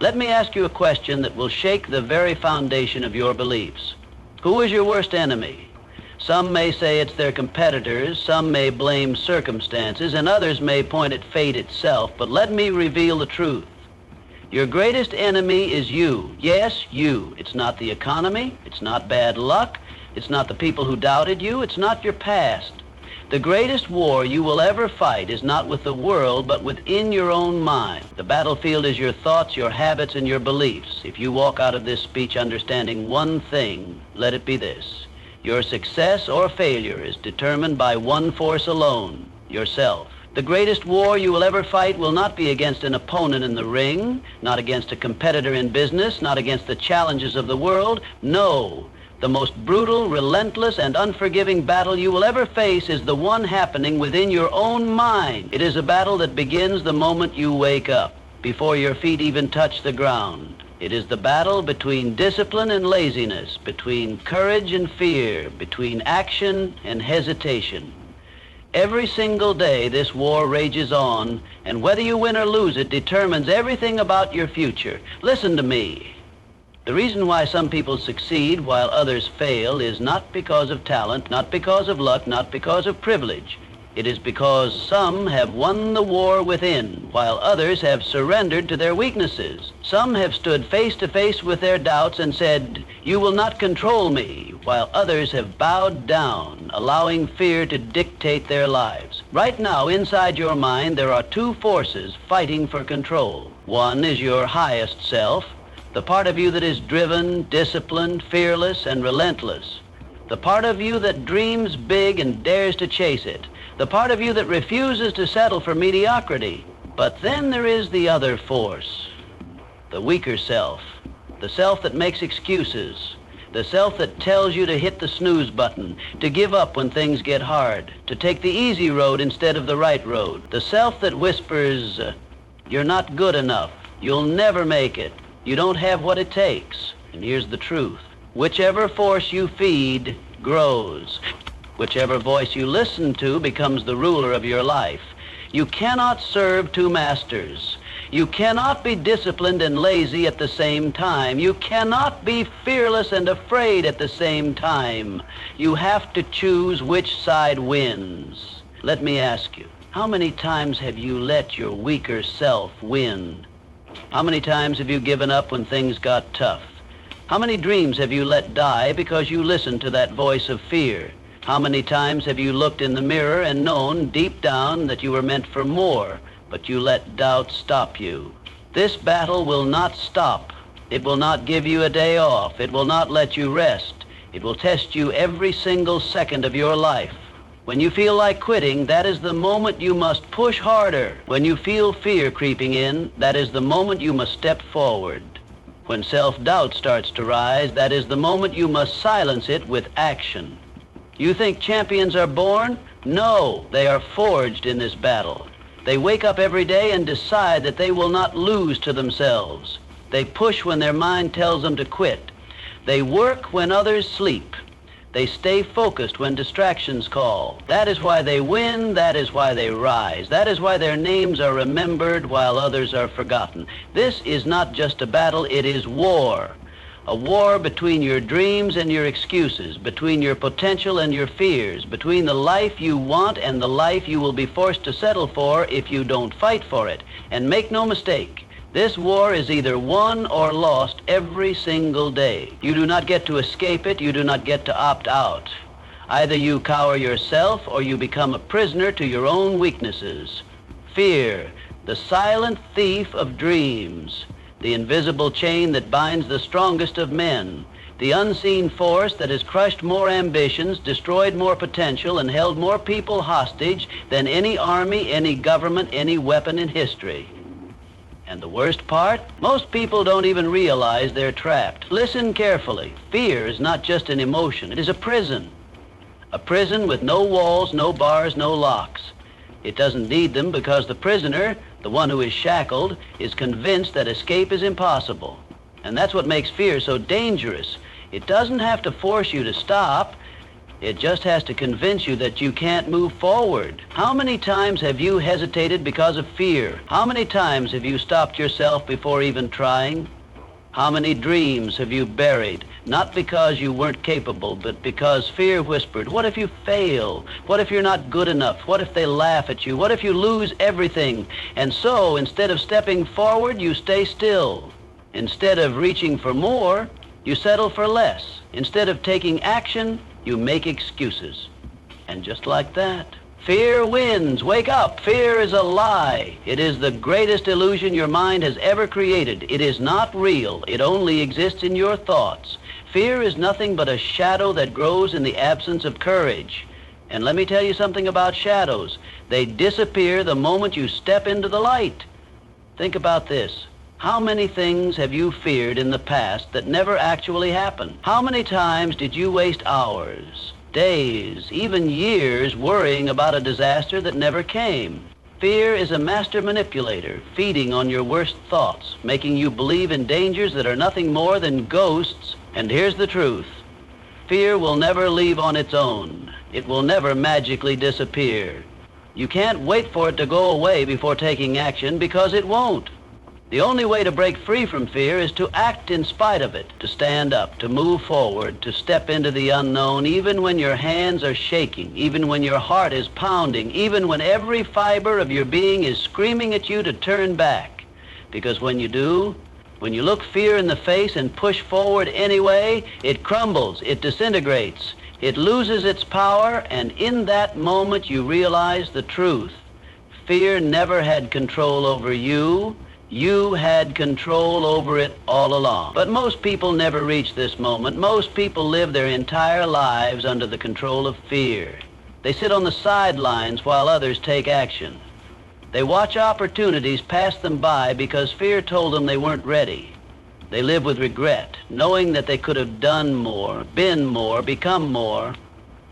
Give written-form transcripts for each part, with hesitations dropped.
Let me ask you a question that will shake the very foundation of your beliefs. Who is your worst enemy? Some may say it's their competitors, some may blame circumstances, and others may point at fate itself, but let me reveal the truth. Your greatest enemy is you. Yes, you. It's not the economy, it's not bad luck, it's not the people who doubted you, it's not your past. The greatest war you will ever fight is not with the world, but within your own mind. The battlefield is your thoughts, your habits, and your beliefs. If you walk out of this speech understanding one thing, let it be this. Your success or failure is determined by one force alone, yourself. The greatest war you will ever fight will not be against an opponent in the ring, not against a competitor in business, not against the challenges of the world. No. The most brutal, relentless, and unforgiving battle you will ever face is the one happening within your own mind. It is a battle that begins the moment you wake up, before your feet even touch the ground. It is the battle between discipline and laziness, between courage and fear, between action and hesitation. Every single day this war rages on, and whether you win or lose it determines everything about your future. Listen to me. The reason why some people succeed while others fail is not because of talent, not because of luck, not because of privilege. It is because some have won the war within, while others have surrendered to their weaknesses. Some have stood face to face with their doubts and said, "You will not control me," while others have bowed down, allowing fear to dictate their lives. Right now, inside your mind, there are two forces fighting for control. One is your highest self, the part of you that is driven, disciplined, fearless, and relentless. The part of you that dreams big and dares to chase it. The part of you that refuses to settle for mediocrity. But then there is the other force, the weaker self, the self that makes excuses, the self that tells you to hit the snooze button, to give up when things get hard, to take the easy road instead of the right road. The self that whispers, "You're not good enough, you'll never make it, you don't have what it takes." And here's the truth. Whichever force you feed grows. Whichever voice you listen to becomes the ruler of your life. You cannot serve two masters. You cannot be disciplined and lazy at the same time. You cannot be fearless and afraid at the same time. You have to choose which side wins. Let me ask you, how many times have you let your weaker self win? How many times have you given up when things got tough? How many dreams have you let die because you listened to that voice of fear? How many times have you looked in the mirror and known deep down that you were meant for more, but you let doubt stop you? This battle will not stop. It will not give you a day off. It will not let you rest. It will test you every single second of your life. When you feel like quitting, that is the moment you must push harder. When you feel fear creeping in, that is the moment you must step forward. When self-doubt starts to rise, that is the moment you must silence it with action. You think champions are born? No, they are forged in this battle. They wake up every day and decide that they will not lose to themselves. They push when their mind tells them to quit. They work when others sleep. They stay focused when distractions call. That is why they win. That is why they rise. That is why their names are remembered while others are forgotten. This is not just a battle, it is war. A war between your dreams and your excuses, between your potential and your fears, between the life you want and the life you will be forced to settle for if you don't fight for it. And make no mistake, this war is either won or lost every single day. You do not get to escape it. You do not get to opt out. Either you cower yourself or you become a prisoner to your own weaknesses. Fear, the silent thief of dreams, the invisible chain that binds the strongest of men, the unseen force that has crushed more ambitions, destroyed more potential, and held more people hostage than any army, any government, any weapon in history. And the worst part? Most people don't even realize they're trapped. Listen carefully. Fear is not just an emotion. It is a prison. A prison with no walls, no bars, no locks. It doesn't need them because the prisoner, the one who is shackled, is convinced that escape is impossible. And that's what makes fear so dangerous. It doesn't have to force you to stop. It just has to convince you that you can't move forward. How many times have you hesitated because of fear? How many times have you stopped yourself before even trying? How many dreams have you buried, not because you weren't capable, but because fear whispered, what if you fail? What if you're not good enough? What if they laugh at you? What if you lose everything? And so, instead of stepping forward, you stay still. Instead of reaching for more, you settle for less. Instead of taking action, you make excuses. And just like that, fear wins. Wake up. Fear is a lie. It is the greatest illusion your mind has ever created. It is not real. It only exists in your thoughts. Fear is nothing but a shadow that grows in the absence of courage. And let me tell you something about shadows. They disappear the moment you step into the light. Think about this. How many things have you feared in the past that never actually happened? How many times did you waste hours, days, even years worrying about a disaster that never came? Fear is a master manipulator, feeding on your worst thoughts, making you believe in dangers that are nothing more than ghosts. And here's the truth. Fear will never leave on its own. It will never magically disappear. You can't wait for it to go away before taking action, because it won't. The only way to break free from fear is to act in spite of it, to stand up, to move forward, to step into the unknown, even when your hands are shaking, even when your heart is pounding, even when every fiber of your being is screaming at you to turn back. Because when you do, when you look fear in the face and push forward anyway, it crumbles, it disintegrates, it loses its power, and in that moment you realize the truth. Fear never had control over you. You had control over it all along. But most people never reach this moment. Most people live their entire lives under the control of fear. They sit on the sidelines while others take action. They watch opportunities pass them by because fear told them they weren't ready. They live with regret, knowing that they could have done more, been more, become more,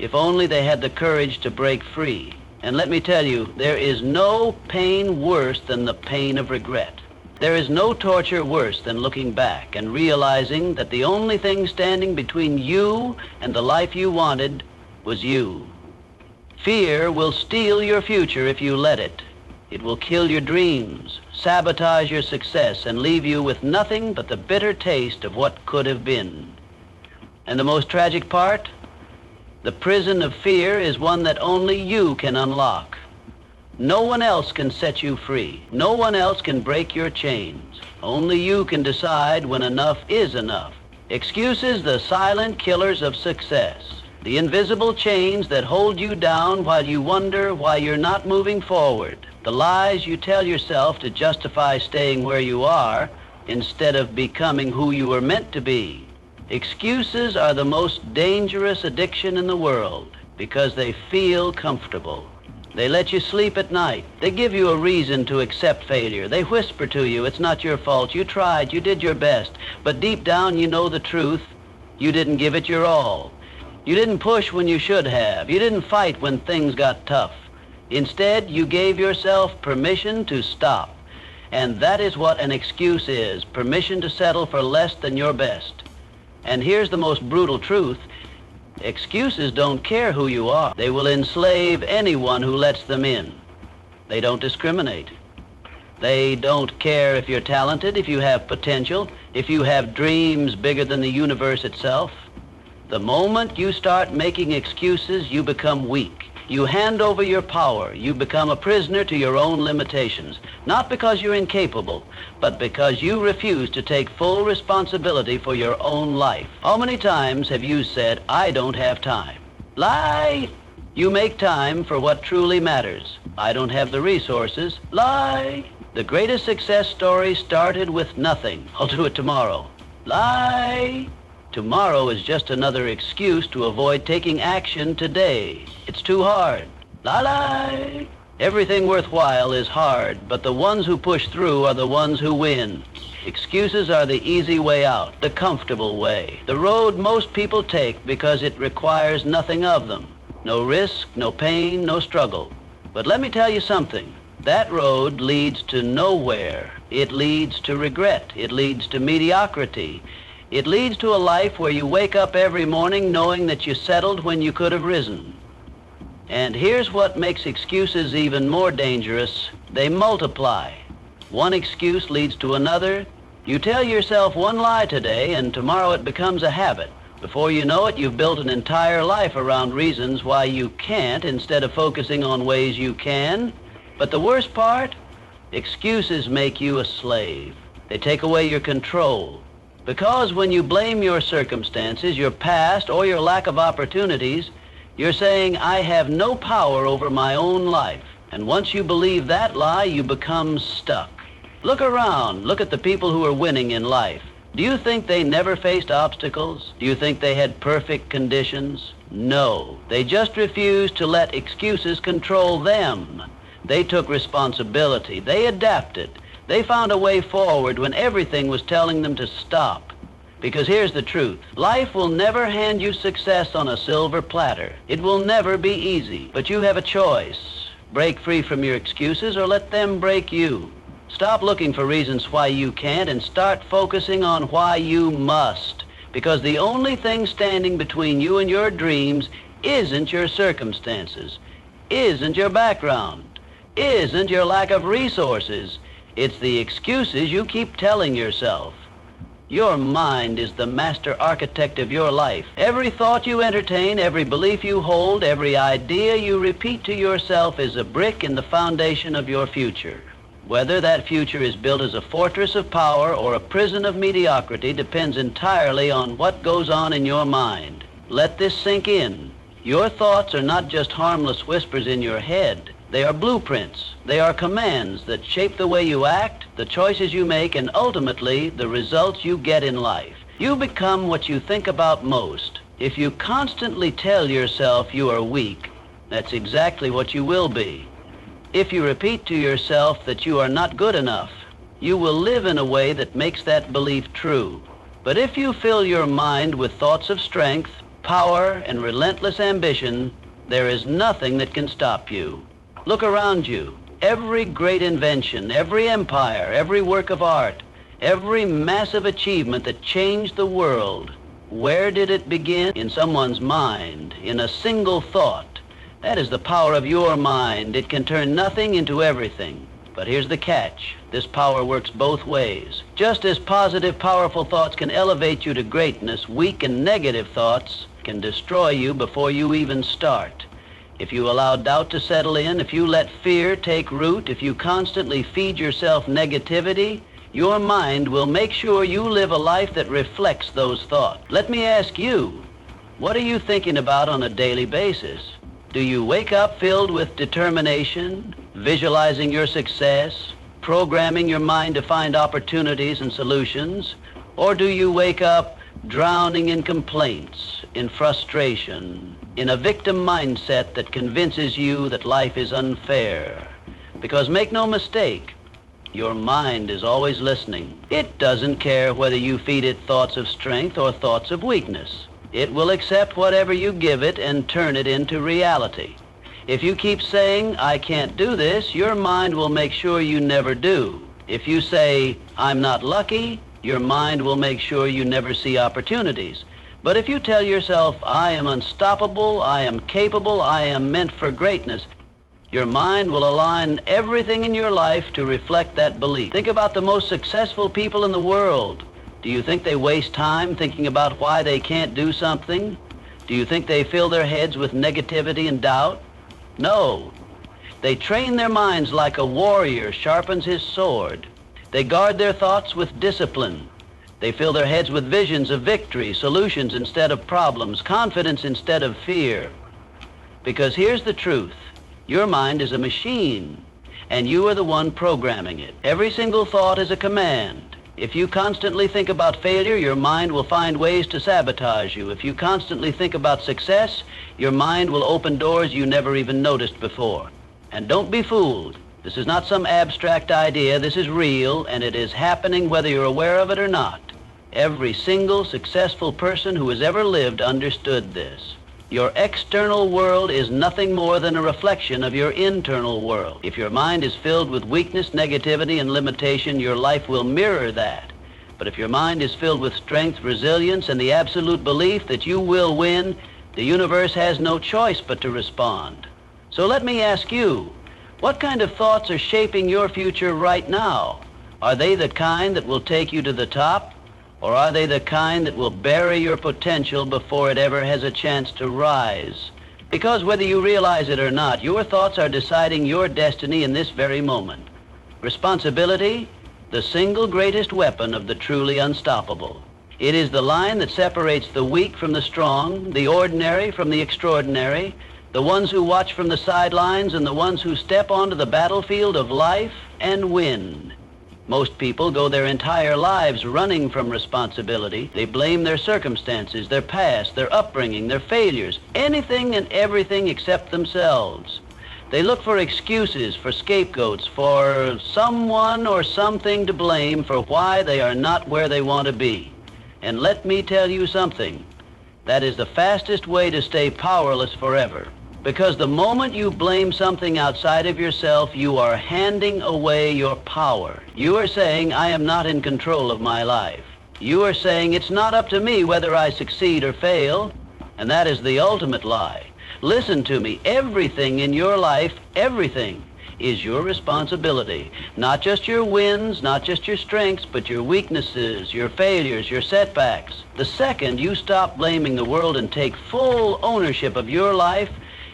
if only they had the courage to break free. And let me tell you, there is no pain worse than the pain of regret. There is no torture worse than looking back and realizing that the only thing standing between you and the life you wanted was you. Fear will steal your future if you let it. It will kill your dreams, sabotage your success, and leave you with nothing but the bitter taste of what could have been. And the most tragic part? The prison of fear is one that only you can unlock. No one else can set you free. No one else can break your chains. Only you can decide when enough is enough. Excuses, the silent killers of success. The invisible chains that hold you down while you wonder why you're not moving forward. The lies you tell yourself to justify staying where you are instead of becoming who you were meant to be. Excuses are the most dangerous addiction in the world because they feel comfortable. They let you sleep at night. They give you a reason to accept failure. They whisper to you, it's not your fault. You tried, you did your best. But deep down, you know the truth. You didn't give it your all. You didn't push when you should have. You didn't fight when things got tough. Instead, you gave yourself permission to stop. And that is what an excuse is, permission to settle for less than your best. And here's the most brutal truth. Excuses don't care who you are. They will enslave anyone who lets them in. They don't discriminate. They don't care if you're talented, if you have potential, if you have dreams bigger than the universe itself. The moment you start making excuses, you become weak. You hand over your power. You become a prisoner to your own limitations. Not because you're incapable, but because you refuse to take full responsibility for your own life. How many times have you said, I don't have time? Lie! You make time for what truly matters. I don't have the resources. Lie! The greatest success story started with nothing. I'll do it tomorrow. Lie! Tomorrow is just another excuse to avoid taking action today. It's too hard. Lie! Everything worthwhile is hard, but the ones who push through are the ones who win. Excuses are the easy way out, the comfortable way, the road most people take because it requires nothing of them. No risk, no pain, no struggle. But let me tell you something. That road leads to nowhere. It leads to regret. It leads to mediocrity. It leads to a life where you wake up every morning knowing that you settled when you could have risen. And here's what makes excuses even more dangerous. They multiply. One excuse leads to another. You tell yourself one lie today, and tomorrow it becomes a habit. Before you know it, you've built an entire life around reasons why you can't instead of focusing on ways you can. But the worst part? Excuses make you a slave. They take away your control. Because when you blame your circumstances, your past, or your lack of opportunities, you're saying, I have no power over my own life. And once you believe that lie, you become stuck. Look around. Look at the people who are winning in life. Do you think they never faced obstacles? Do you think they had perfect conditions? No. They just refused to let excuses control them. They took responsibility. They adapted. They found a way forward when everything was telling them to stop. Because here's the truth. Life will never hand you success on a silver platter. It will never be easy. But you have a choice. Break free from your excuses or let them break you. Stop looking for reasons why you can't and start focusing on why you must. Because the only thing standing between you and your dreams isn't your circumstances, isn't your background, isn't your lack of resources. It's the excuses you keep telling yourself. Your mind is the master architect of your life. Every thought you entertain, every belief you hold, every idea you repeat to yourself is a brick in the foundation of your future. Whether that future is built as a fortress of power or a prison of mediocrity depends entirely on what goes on in your mind. Let this sink in. Your thoughts are not just harmless whispers in your head. They are blueprints. They are commands that shape the way you act, the choices you make, and ultimately the results you get in life. You become what you think about most. If you constantly tell yourself you are weak, that's exactly what you will be. If you repeat to yourself that you are not good enough, you will live in a way that makes that belief true. But if you fill your mind with thoughts of strength, power, and relentless ambition, there is nothing that can stop you. Look around you. Every great invention, every empire, every work of art, every massive achievement that changed the world, where did it begin? In someone's mind, in a single thought. That is the power of your mind. It can turn nothing into everything. But here's the catch. This power works both ways. Just as positive, powerful thoughts can elevate you to greatness, weak and negative thoughts can destroy you before you even start. If you allow doubt to settle in, if you let fear take root, if you constantly feed yourself negativity, your mind will make sure you live a life that reflects those thoughts. Let me ask you, what are you thinking about on a daily basis? Do you wake up filled with determination, visualizing your success, programming your mind to find opportunities and solutions? Or do you wake up drowning in complaints, in frustration, in a victim mindset that convinces you that life is unfair? Because make no mistake, your mind is always listening. It doesn't care whether you feed it thoughts of strength or thoughts of weakness. It will accept whatever you give it and turn it into reality. If you keep saying, I can't do this, your mind will make sure you never do. If you say, I'm not lucky, your mind will make sure you never see opportunities. But if you tell yourself, I am unstoppable, I am capable, I am meant for greatness, your mind will align everything in your life to reflect that belief. Think about the most successful people in the world. Do you think they waste time thinking about why they can't do something? Do you think they fill their heads with negativity and doubt? No. They train their minds like a warrior sharpens his sword. They guard their thoughts with discipline. They fill their heads with visions of victory, solutions instead of problems, confidence instead of fear. Because here's the truth. Your mind is a machine, and you are the one programming it. Every single thought is a command. If you constantly think about failure, your mind will find ways to sabotage you. If you constantly think about success, your mind will open doors you never even noticed before. And don't be fooled. This is not some abstract idea. This is real, and it is happening whether you're aware of it or not. Every single successful person who has ever lived understood this. Your external world is nothing more than a reflection of your internal world. If your mind is filled with weakness, negativity, and limitation, your life will mirror that. But if your mind is filled with strength, resilience, and the absolute belief that you will win, the universe has no choice but to respond. So let me ask you, what kind of thoughts are shaping your future right now? Are they the kind that will take you to the top? Or are they the kind that will bury your potential before it ever has a chance to rise? Because whether you realize it or not, your thoughts are deciding your destiny in this very moment. Responsibility, the single greatest weapon of the truly unstoppable. It is the line that separates the weak from the strong, the ordinary from the extraordinary, the ones who watch from the sidelines and the ones who step onto the battlefield of life and win. Most people go their entire lives running from responsibility. They blame their circumstances, their past, their upbringing, their failures, anything and everything except themselves. They look for excuses, for scapegoats, for someone or something to blame for why they are not where they want to be. And let me tell you something. That is the fastest way to stay powerless forever. Because the moment you blame something outside of yourself, you are handing away your power. You are saying, I am not in control of my life. You are saying, it's not up to me whether I succeed or fail. And that is the ultimate lie. Listen to me. Everything in your life, everything, is your responsibility. Not just your wins, not just your strengths, but your weaknesses, your failures, your setbacks. The second you stop blaming the world and take full ownership of your life,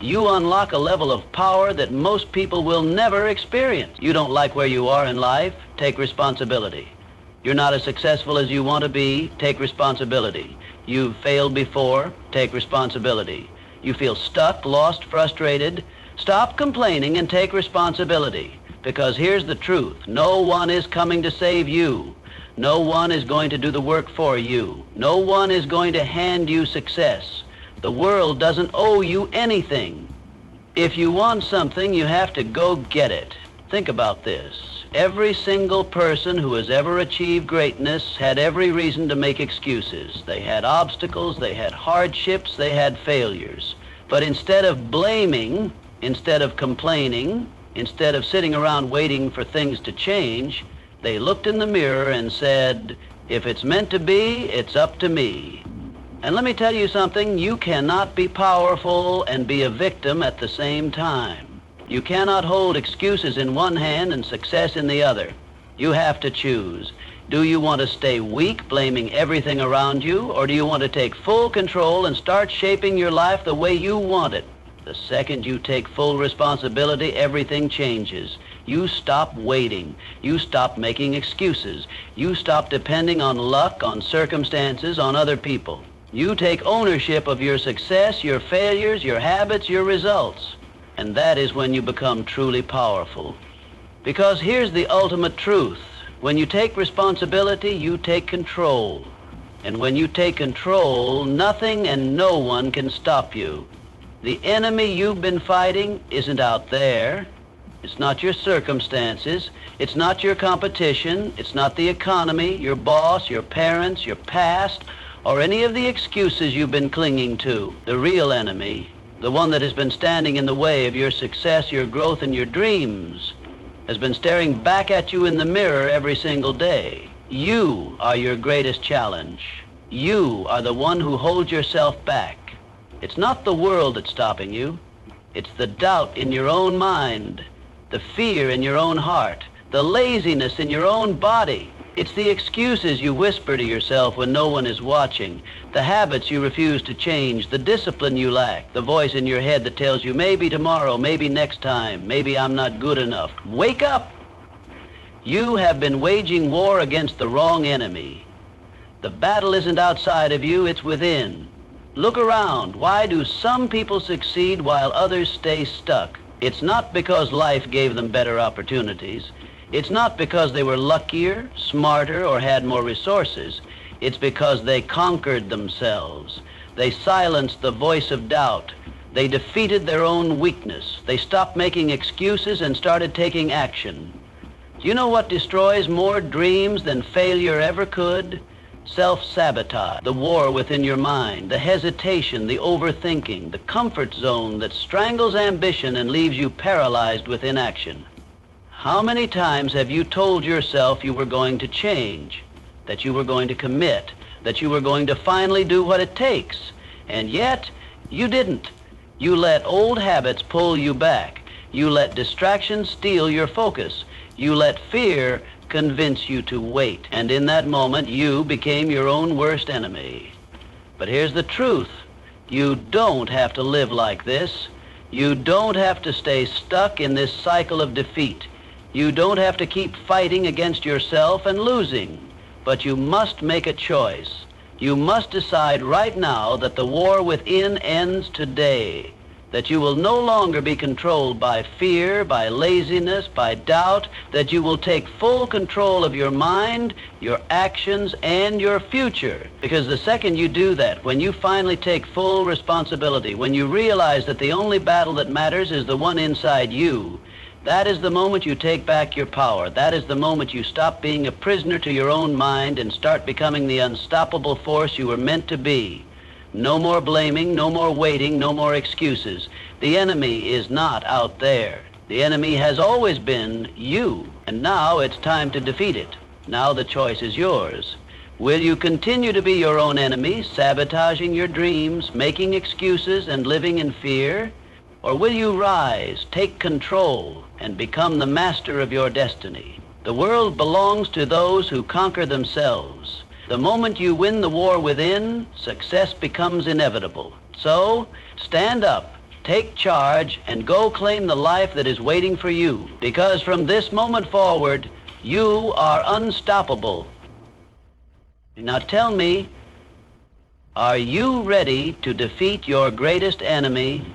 you unlock a level of power that most people will never experience. You don't like where you are in life? Take responsibility. You're not as successful as you want to be? Take responsibility. You've failed before? Take responsibility. You feel stuck, lost, frustrated? Stop complaining and take responsibility. Because here's the truth. No one is coming to save you. No one is going to do the work for you. No one is going to hand you success. The world doesn't owe you anything. If you want something, you have to go get it. Think about this. Every single person who has ever achieved greatness had every reason to make excuses. They had obstacles, they had hardships, they had failures. But instead of blaming, instead of complaining, instead of sitting around waiting for things to change, they looked in the mirror and said, if it's meant to be, it's up to me. And let me tell you something, you cannot be powerful and be a victim at the same time. You cannot hold excuses in one hand and success in the other. You have to choose. Do you want to stay weak, blaming everything around you, or do you want to take full control and start shaping your life the way you want it? The second you take full responsibility, everything changes. You stop waiting. You stop making excuses. You stop depending on luck, on circumstances, on other people. You take ownership of your success, your failures, your habits, your results. And that is when you become truly powerful. Because here's the ultimate truth. When you take responsibility, you take control. And when you take control, nothing and no one can stop you. The enemy you've been fighting isn't out there. It's not your circumstances. It's not your competition. It's not the economy, your boss, your parents, your past, or any of the excuses you've been clinging to. The real enemy, the one that has been standing in the way of your success, your growth, and your dreams, has been staring back at you in the mirror every single day. You are your greatest challenge. You are the one who holds yourself back. It's not the world that's stopping you. It's the doubt in your own mind, the fear in your own heart, the laziness in your own body. It's the excuses you whisper to yourself when no one is watching, the habits you refuse to change, the discipline you lack, the voice in your head that tells you maybe tomorrow, maybe next time, maybe I'm not good enough. Wake up! You have been waging war against the wrong enemy. The battle isn't outside of you, it's within. Look around. Why do some people succeed while others stay stuck? It's not because life gave them better opportunities. It's not because they were luckier, smarter, or had more resources. It's because they conquered themselves. They silenced the voice of doubt. They defeated their own weakness. They stopped making excuses and started taking action. Do you know what destroys more dreams than failure ever could? Self-sabotage, the war within your mind, the hesitation, the overthinking, the comfort zone that strangles ambition and leaves you paralyzed with inaction. How many times have you told yourself you were going to change? that you were going to commit, that you were going to finally do what it takes. And yet, you didn't. You let old habits pull you back. You let distractions steal your focus. You let fear convince you to wait. And in that moment, you became your own worst enemy. But here's the truth. You don't have to live like this. You don't have to stay stuck in this cycle of defeat. You don't have to keep fighting against yourself and losing. But you must make a choice. You must decide right now that the war within ends today, that you will no longer be controlled by fear, by laziness, by doubt, that you will take full control of your mind, your actions, and your future. Because the second you do that, when you finally take full responsibility, when you realize that the only battle that matters is the one inside you, that is the moment you take back your power. That is the moment you stop being a prisoner to your own mind and start becoming the unstoppable force you were meant to be. No more blaming, no more waiting, no more excuses. The enemy is not out there. The enemy has always been you, and now it's time to defeat it. Now the choice is yours. Will you continue to be your own enemy, sabotaging your dreams, making excuses, and living in fear? Or will you rise, take control, and become the master of your destiny? The world belongs to those who conquer themselves. The moment you win the war within, success becomes inevitable. So, stand up, take charge, and go claim the life that is waiting for you. Because from this moment forward, you are unstoppable. Now tell me, are you ready to defeat your greatest enemy